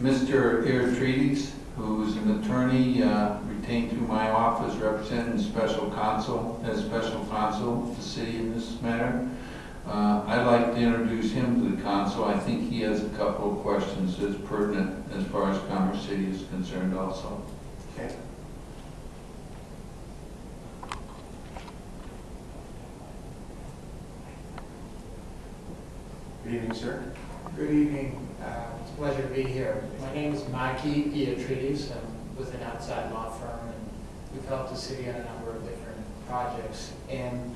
Mr. Iritrides, who's an attorney retained through my office representing special counsel, as special counsel of the city in this matter. I'd like to introduce him to the council. I think he has a couple of questions that's pertinent as far as Commerce City is concerned also. Okay. Good evening, sir. Good evening. It's a pleasure to be here. My name is Maki Iritrides. I'm with an outside law firm, and we've helped the city on a number of different projects. And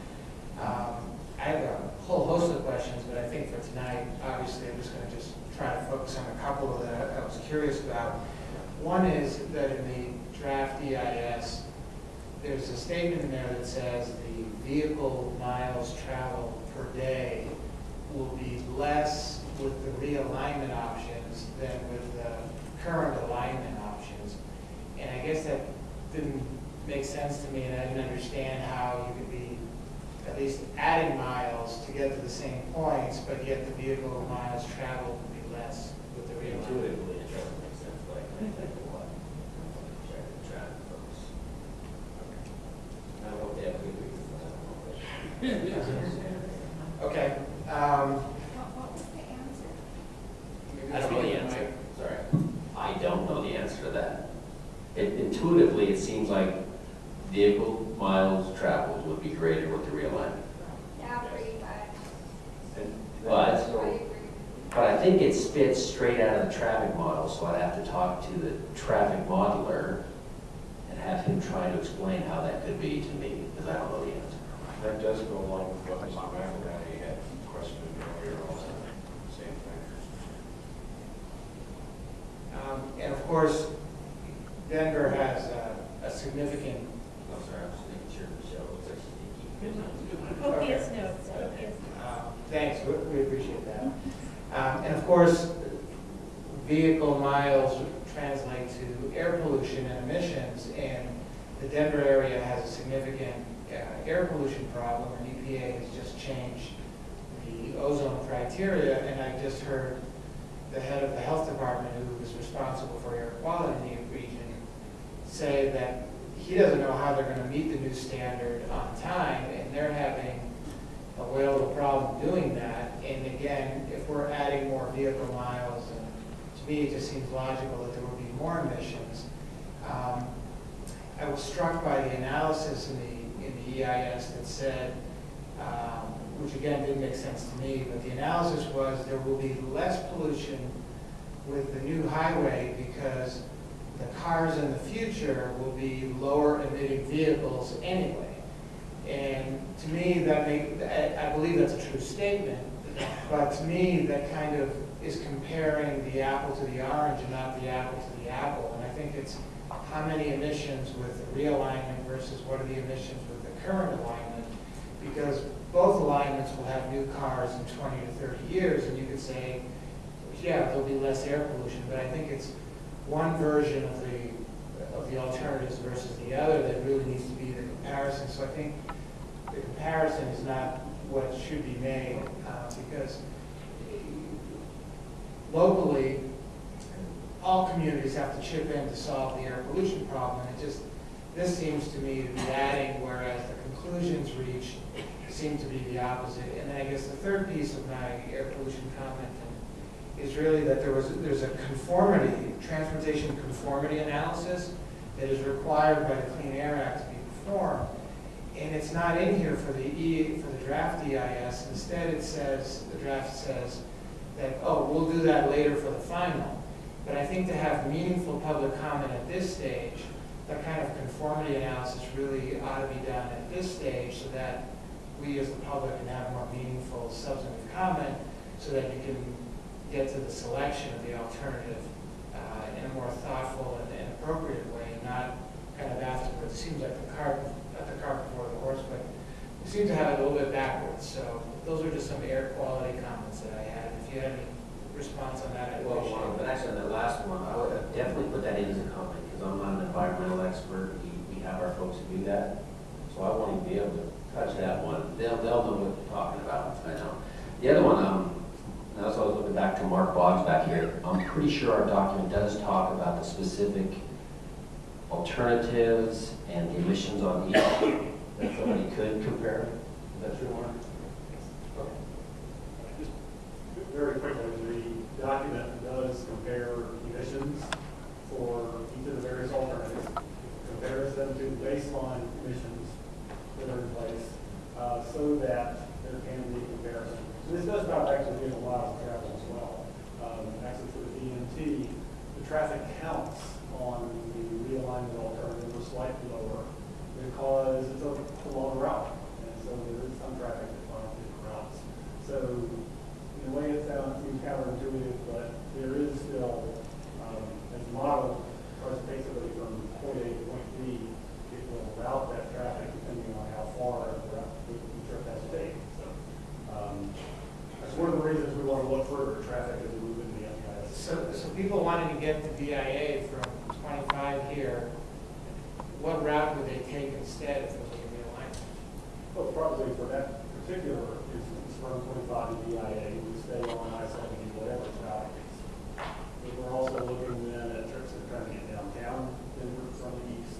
I have a whole host of questions, but I think for tonight, obviously, I'm just going to try to focus on a couple of that I was curious about. One is that in the draft EIS, there's a statement in there that says the vehicle miles traveled per day will be less with the realignment options than with the current alignment options. And I guess that didn't make sense to me, and I didn't understand how you could be at least adding miles to get to the same points, but yet the vehicle miles traveled would be less with the realignment. Intuitively, it doesn't make sense, like, what? Check the traffic folks. I don't know if they have good reasons. Okay. What was the answer? I don't know the answer, sorry. I don't know the answer to that. Intuitively, it seems like vehicle miles traveled would be greater with the realignment. Yeah, pretty much. But I think it spits straight out of the traffic model, so I'd have to talk to the traffic modeler and have him try to explain how that could be to me, because I don't know the answer. That does go along with what Mr. McInerney had questioned earlier also. Same thing. And of course, Denver has a significant. I'm sorry, I'm just making sure Michelle looks like she's keeping Copious notes. Copious. Thanks, we appreciate that. And of course, vehicle miles translate to air pollution and emissions, and the Denver area has a significant air pollution problem, and EPA has just changed the ozone criteria, and I just heard the head of the health department, who is responsible for air quality in the region, say that he doesn't know how they're going to meet the new standard on time, and they're having a whale of a problem doing that. And again, if we're adding more vehicle miles, and to me it just seems logical that there will be more emissions. I was struck by the analysis in the EIS that said, which again didn't make sense to me, but the analysis was there will be less pollution with the new highway because the cars in the future will be lower emitting vehicles anyway. And to me, I believe that's a true statement, but to me, that kind of is comparing the apple to the orange and not the apple to the apple. And I think it's how many emissions with the realignment versus what are the emissions with the current alignment, because both alignments will have new cars in 20 to 30 years, and you could say, yeah, there'll be less air pollution, but I think it's one version of the alternatives versus the other that really needs to be the comparison. So I think the comparison is not what should be made, because locally, all communities have to chip in to solve the air pollution problem. And this seems to me to be adding, whereas the conclusions reached seem to be the opposite. And then I guess the third piece of my air pollution comment is really that there's a transportation conformity analysis that is required by the Clean Air Act to be performed. And it's not in here for the draft EIS. Instead, the draft says that, oh, we'll do that later for the final. But I think to have meaningful public comment at this stage, that kind of conformity analysis really ought to be done at this stage so that we as the public can have more meaningful substantive comment so that you can get to the selection of the alternative in a more thoughtful and appropriate way, not kind of afterwards. It seems like not the cart before the horse, but we seem to have it a little bit backwards. So those are just some air quality comments that I had. If you had any response on that, I'd appreciate it. But actually, on the last one, I would definitely put that in as a comment, because I'm not an environmental expert. We have our folks who do that. So I won't even be able to touch that one. They'll know what you're talking about. I know. The other one, and also I was looking back to Mark Boggs back here. pretty sure our document does talk about the specific alternatives and the emissions on each, that somebody could compare. Is that true, Mark? Okay. Just very quickly, the document does compare emissions for each of the various alternatives. It compares them to the baseline emissions that are in place so that there can be comparison. So this does not actually give a lot of travel as well. Actually, for the DMT, the traffic counts on the realignment alternative was slightly lower because it's a long route, and so there is some traffic that runs different routes. So in a way, it sounds counterintuitive, but there is still, as the model tries to take somebody from point A to point B, it will route that traffic depending on how far the trip has to take. So that's one of the reasons we want to look further at traffic as we move into the MPIS. So people wanting to get to VIA from 25 here, what route would they take instead if it was a realignment? Well, probably for that particular instance, from 25 to VIA, we stay on I-70, whatever traffic is. But we're also looking then at trips that are trying to get downtown Denver from the east.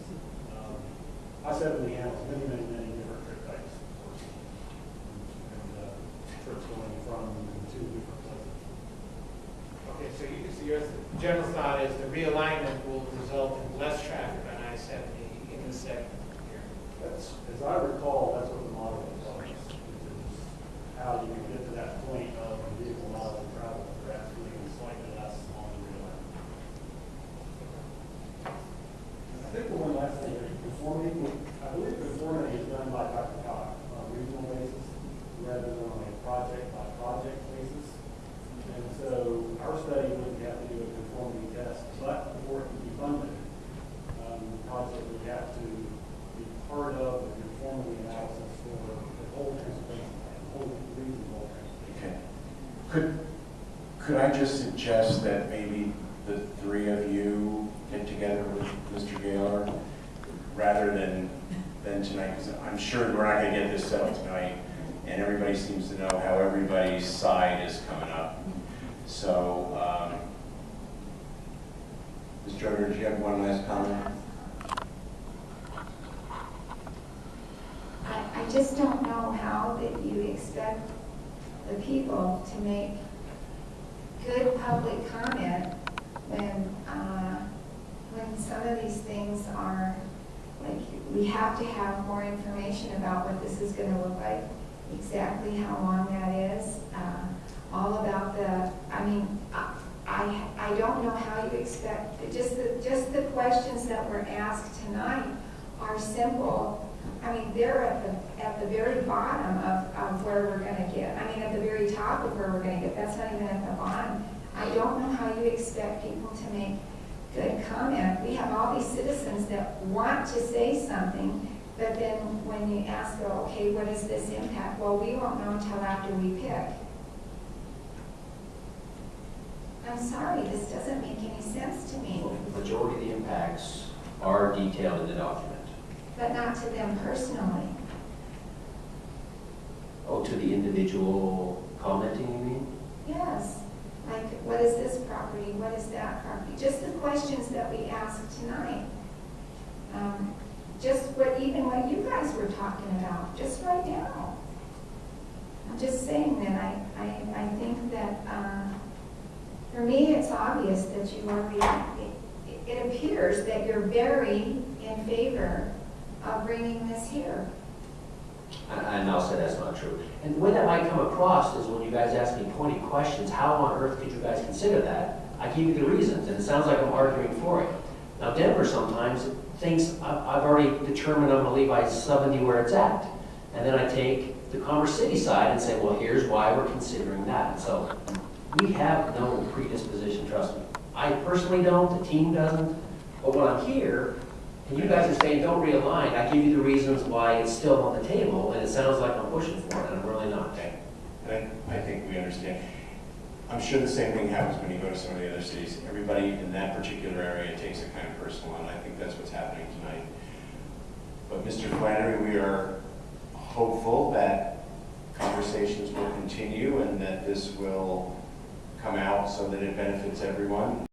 I-70 handles many different trip types, of course. And trips going from two different places. Okay, so your general thought is the realignment will result in less traffic on I-70 in this segment here. That's, as I recall, that's what the model tells us, which is how you can get to that point of vehicle miles of travel, perhaps doing slightly less on the realignment. I think the one last thing, conformity, I believe conformity is done by on a regional basis rather than on a project-by-project basis. And so our study wouldn't have to do a conformity test, but before it can be funded, the project would have to be part of the conformity analysis for the whole transportation plan, the whole region, the whole transportation. Okay. Could I just suggest that maybe the three of you get together with Mr. Gaylor rather than tonight? Because I'm sure we're not going to get this settled tonight, and everybody seems to know how everybody's side is coming up. So, Mr. Jordan, do you have one last comment? I just don't know how that you expect the people to make good public comment when some of these things are, like, we have to have more information about what this is going to look like, exactly how long that is, all about the, I mean, I don't know how you expect, just the questions that were asked tonight are simple. I mean, they're at the very bottom of where we're going to get. I mean, at the very top of where we're going to get. That's not even at the bottom. I don't know how you expect people to make good comment. We have all these citizens that want to say something, but then when you ask, okay, what is this impact? Well, we won't know until after we pick. I'm sorry, this doesn't make any sense to me. Well, the majority of the impacts are detailed in the document. But not to them personally. Oh, to the individual commenting, you mean? Yes. Like, what is this property? What is that property? Just the questions that we asked tonight. Just what you guys were talking about, just right now. I'm just saying that I think that, for me, it's obvious that you are, it appears that you're very in favor of bringing this here. And I'll say that's not true. And the way that might come across is when you guys ask me pointed questions, how on earth could you guys consider that? I give you the reasons, and it sounds like I'm arguing for it. Now, Denver sometimes thinks I've already determined I'm going to leave I-70 where it's at. And then I take the Commerce City side and say, well, here's why we're considering that. So we have no predisposition, trust me. I personally don't, the team doesn't. But when I'm here, and you guys are saying don't realign, I give you the reasons why it's still on the table, and it sounds like I'm pushing for it, and I'm really not. Okay. And I think we understand. I'm sure the same thing happens when you go to some of the other cities. Everybody in that particular area takes it kind of personal, and I think that's what's happening tonight. But Mr. Flannery, we are hopeful that conversations will continue and that this will come out so that it benefits everyone.